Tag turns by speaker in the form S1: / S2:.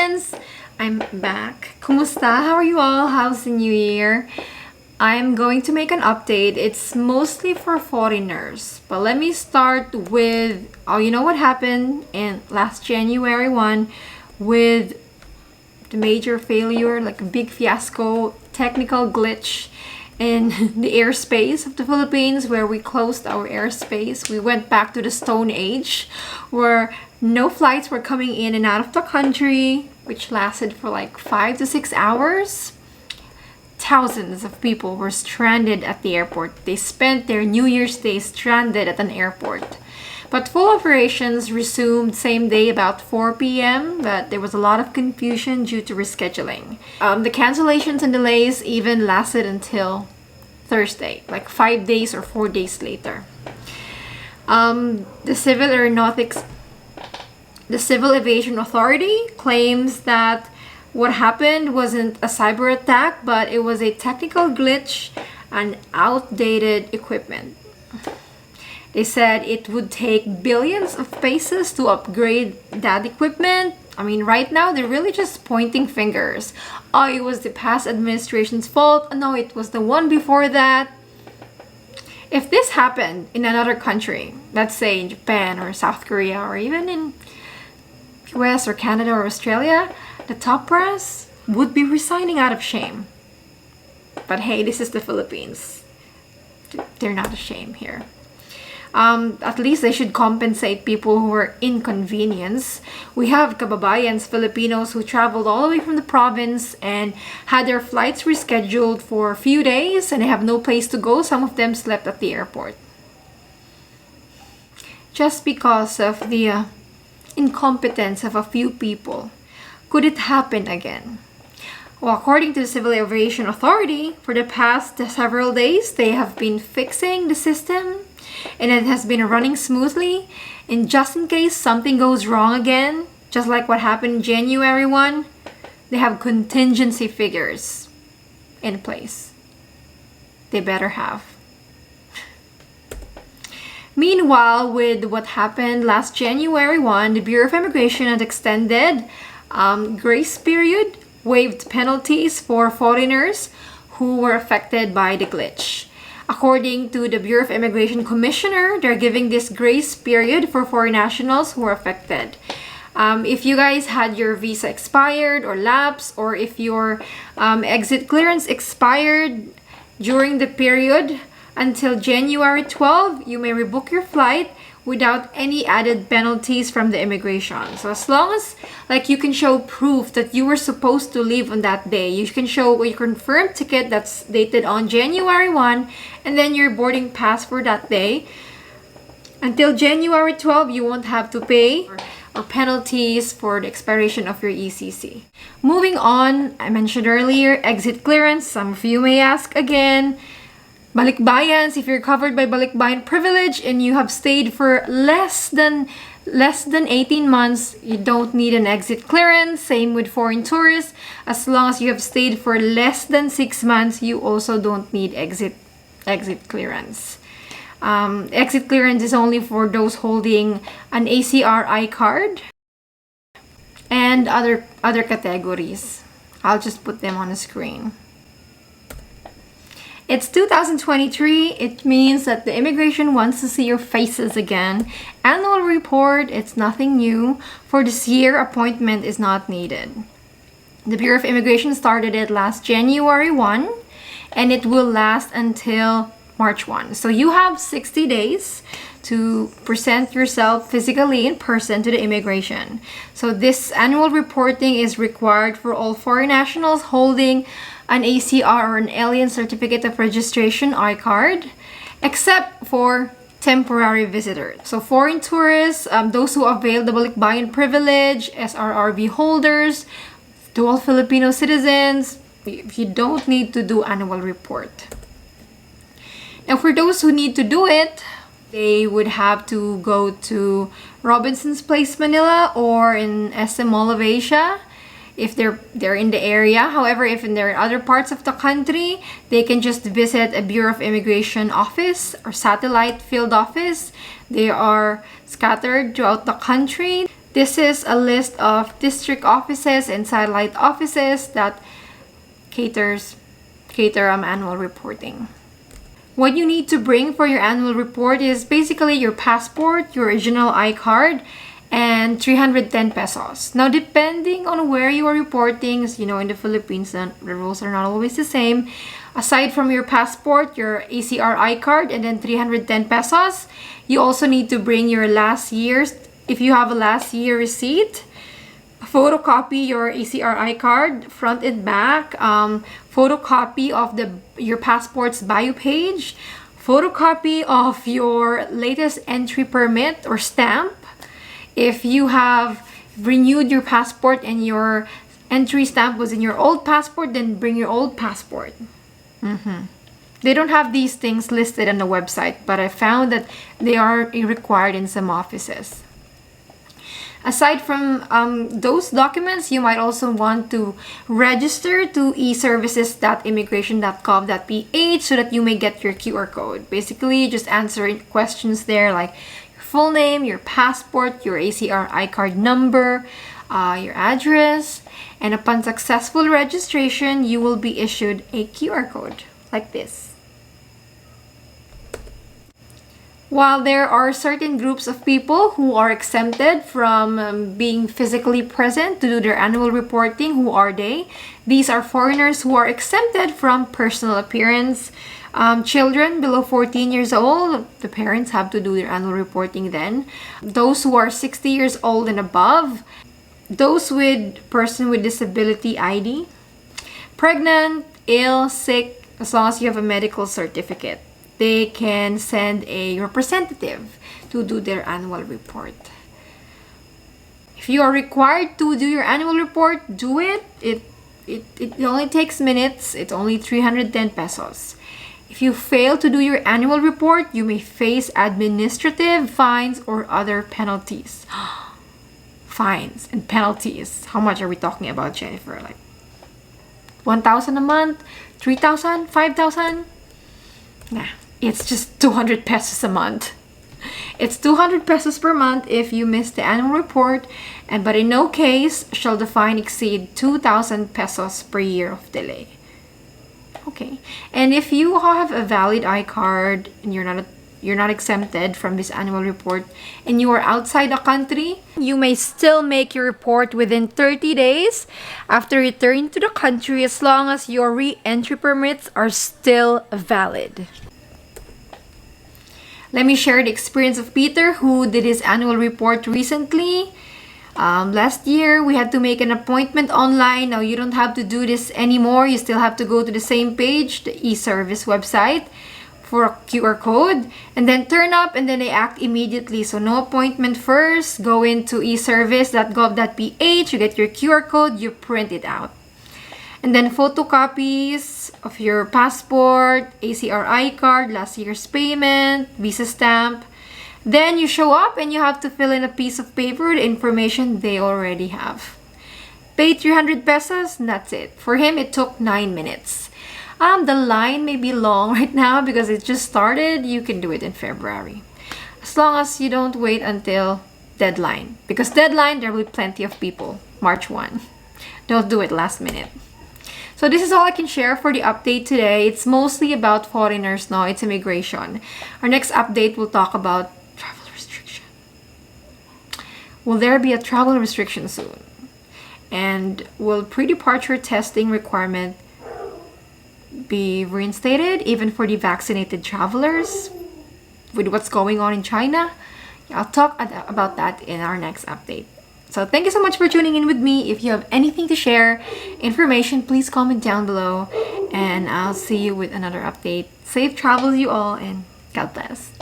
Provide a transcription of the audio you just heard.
S1: friends! I'm back. Kumusta? How are you all? How's the new year? I'm going to make an update. It's mostly for foreigners. But let me start with, you know what happened in last January 1 with the major failure, like a big fiasco, technical glitch in the airspace of the Philippines, where we closed our airspace. We went back to the Stone Age where no flights were coming in and out of the country, which lasted for like 5 to 6 hours. Thousands of people were stranded at the airport. They spent their New Year's Day stranded at an airport. But full operations resumed same day about 4 p.m. But there was a lot of confusion due to rescheduling. The cancellations and delays even lasted until Thursday, like 5 days or 4 days later. The Civil Aviation Authority claims that what happened wasn't a cyber attack, but it was a technical glitch and outdated equipment. They said it would take billions of pesos to upgrade that equipment. I mean, right now, they're really just pointing fingers. Oh, it was the past administration's fault. No, it was the one before that. If this happened in another country, let's say in Japan or South Korea or even in US or Canada or Australia, the top brass would be resigning out of shame. But hey, this is the Philippines. They're not ashamed here. At least they should compensate people who were inconvenienced. We have kababayans, Filipinos, who traveled all the way from the province and had their flights rescheduled for a few days and they have no place to go. Some of them slept at the airport. Just because of the incompetence of a few people. Could it happen again? Well, according to the Civil Aviation Authority, for the past several days, they have been fixing the system and it has been running smoothly. And just in case something goes wrong again, just like what happened in January 1, they have contingency figures in place. They better have. Meanwhile, with what happened last January 1, the Bureau of Immigration had extended grace period, waived penalties for foreigners who were affected by the glitch. According to the Bureau of Immigration Commissioner, they're giving this grace period for foreign nationals who are affected. If you guys had your visa expired or lapsed, or if your exit clearance expired during the period until January 12, you may rebook your flight without any added penalties from the immigration. So as long as you can show proof that you were supposed to leave on that day, you can show a confirmed ticket that's dated on January 1 and then your boarding pass for that day. Until January 12, you won't have to pay or penalties for the expiration of your ECC. Moving on, I mentioned earlier, exit clearance. Some of you may ask again. Balikbayans, if you're covered by balikbayan privilege and you have stayed for less than 18 months, you don't need an exit clearance. Same with foreign tourists. As long as you have stayed for less than 6 months, you also don't need exit clearance. Exit clearance is only for those holding an ACRI card and other categories. I'll just put them on the screen. It's 2023. It means that the immigration wants to see your faces again. Annual report, it's nothing new. For this year, appointment is not needed. The Bureau of Immigration started it last January 1 and it will last until March 1. So you have 60 days to present yourself physically in person to the immigration. So this annual reporting is required for all foreign nationals holding an ACR or an Alien Certificate of Registration I-card, except for temporary visitors. So foreign tourists, those who avail the balikbayan privilege, SRRB holders, dual Filipino citizens, you don't need to do annual report. Now for those who need to do it, they would have to go to Robinson's Place, Manila, or in SM Mall of Asia if they're in the area. However, if there are other parts of the country, they can just visit a Bureau of Immigration office or satellite field office. They are scattered throughout the country. This is a list of district offices and satellite offices that cater annual reporting. What you need to bring for your annual report is basically your passport, your original I-card, and 310 pesos. Now, depending on where you are reporting, as you know, in the Philippines, the rules are not always the same. Aside from your passport, your ACR I-card, and then 310 pesos, you also need to bring your last year's, if you have a last year receipt, photocopy your ACR I-card, front and back, photocopy of your passport's bio page, photocopy of your latest entry permit or stamp. If you have renewed your passport and your entry stamp was in your old passport, then bring your old passport. They don't have these things listed on the website, but I found that they are required in some offices. Aside from those documents, you might also want to register to eservices.immigration.gov.ph so that you may get your QR code. Basically, just answering questions there like your full name, your passport, your ACR I-card number, your address, and upon successful registration, you will be issued a QR code like this. While there are certain groups of people who are exempted from being physically present to do their annual reporting, who are they? These are foreigners who are exempted from personal appearance. Children below 14 years old, the parents have to do their annual reporting then. Those who are 60 years old and above. Those with person with disability ID. Pregnant, ill, sick, as long as you have a medical certificate. They can send a representative to do their annual report. If you are required to do your annual report, do it. It only takes minutes. It's only 310 pesos. If you fail to do your annual report, you may face administrative fines or other penalties. Fines and penalties. How much are we talking about, Jennifer? Like 1,000 a month? 3,000? 5,000? Nah. It's just 200 pesos a month. It's 200 pesos per month if you miss the annual report, but in no case shall the fine exceed 2,000 pesos per year of delay. Okay. And if you have a valid I-card and you're not exempted from this annual report and you are outside the country, you may still make your report within 30 days after returning to the country as long as your re-entry permits are still valid. Let me share the experience of Peter, who did his annual report recently. Last year, we had to make an appointment online. Now, you don't have to do this anymore. You still have to go to the same page, the e-service website, for a QR code. And then turn up and then they act immediately. So, no appointment first. Go into eservice.gov.ph. You get your QR code. You print it out. And then photocopies of your passport, ACR I-card, last year's payment, visa stamp. Then you show up and you have to fill in a piece of paper, the information they already have. Pay 300 pesos, and that's it. For him, it took 9 minutes. The line may be long right now because it just started. You can do it in February. As long as you don't wait until deadline. Because deadline, there will be plenty of people. March 1. Don't do it last minute. So this is all I can share for the update today. It's mostly about foreigners now. It's immigration. Our next update will talk about travel restriction. Will there be a travel restriction soon? And will pre-departure testing requirement be reinstated even for the vaccinated travelers with what's going on in China? I'll talk about that in our next update. So thank you so much for tuning in with me. If you have anything to share, information, please comment down below. And I'll see you with another update. Safe travels you all and God bless.